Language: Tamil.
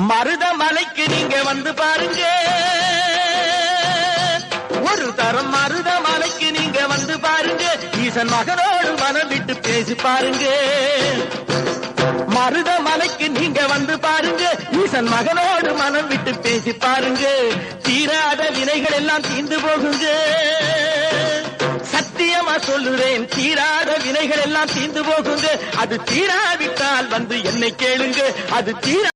மருதமலைக்கு நீங்க வந்து பாருங்க, ஒரு தரம் மருதமலைக்கு நீங்க வந்து பாருங்க, ஈசன் மகனோடு மனம் விட்டு பேசி பாருங்க. மருதமலைக்கு நீங்க வந்து பாருங்க, ஈசன் மகனோடு மனம் விட்டு பேசி பாருங்க. தீராத வினைகள் எல்லாம் தீர்ந்து போகுங்க, சத்தியமா சொல்லுறேன், தீராத வினைகள் எல்லாம் தீர்ந்து போகுங்க. அது தீராவிட்டால் வந்து என்னை கேளுங்க, அது தீரா